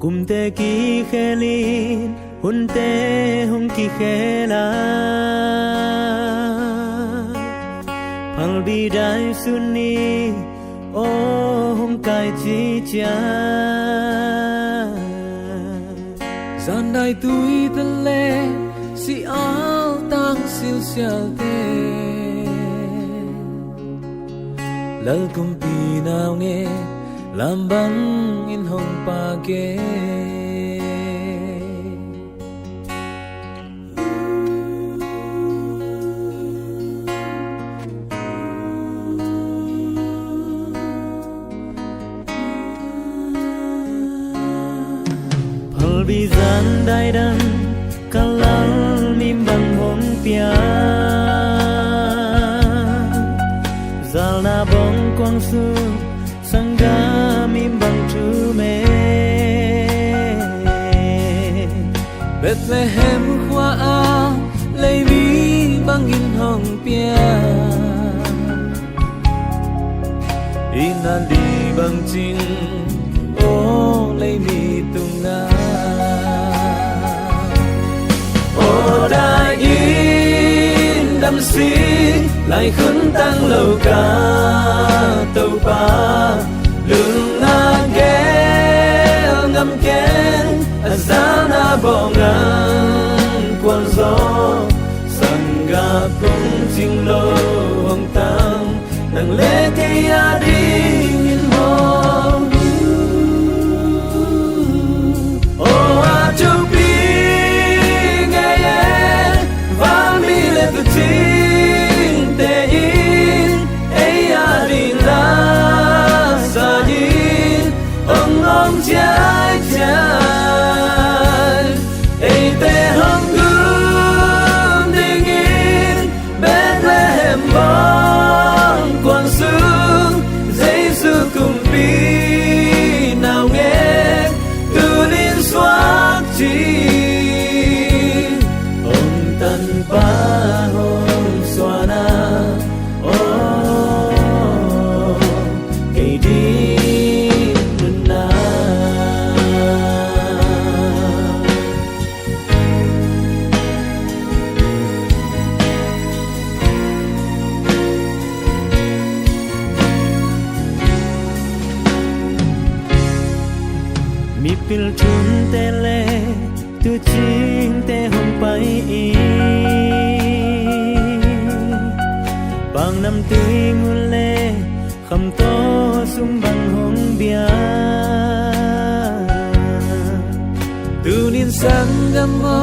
Kum te ki khelin hun te hung ki khela Phal bi dai sunni o hung kai chi cha Gian đai tui tân lê si áo tang sil sial te Lal kum pi nào nghe làm băng in hồng pa ke Phal bi gian dai dan kalal mim bang hong pia Zal na bong quang su sangga mim bang tu me Bethlehem khoa a lấy mi bang in hong pia Ina li bang ching o lấy mi tung na O da in đam si lại khấn tăng lâu ca tàu pa lưng na ghé ngâm kén azana bong ngang quan gió sang ga cùng chinh lô hồng tăng nang lê cây a đi nhìn mong o a chu pi nghe và mi lê tu chinh te in ei a đi la sa yin ông trái trái ei te hong gum ding in Bethlehem bong quang sương Giêsu cùng pi nào nghe từ liên xoát chi ông tân pa hong xoa na cây đi na mi pil chun te le tu ching te hong pai i bang nam tui ngun le kham to sum bang hong bia tu nin sang gam mo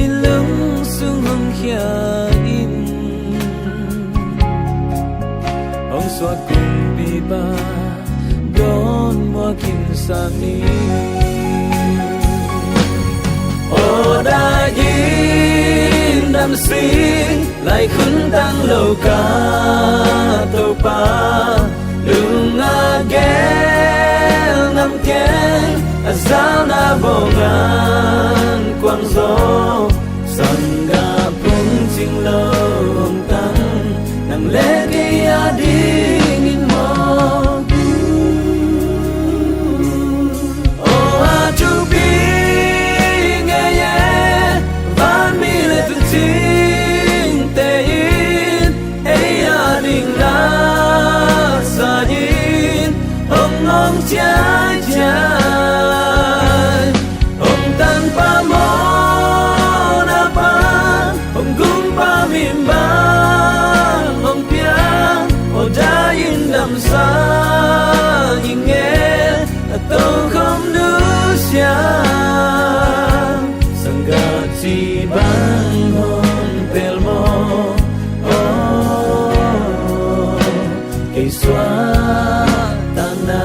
in lung sung hong khia in ông xoa cùng bi ba đón mua kim sang ni o da yin đam si lại khấn tăng lâu ca tàu pa lưng a ghé ngâm kén azana bong ngang quang gió sang ga cùng chinh lô hồng tăng nang lê cây a đi nghìn mong o a chu pi nghe van mi lê tu chinh te in ei a ding la sa yin ông trái trái ông tan pa mo na pa ông gung pa mim ba ông pia o da in đam sa nhìn nghe tôi không nước xa sang ga chi bang hon pel mo cây xóa tan na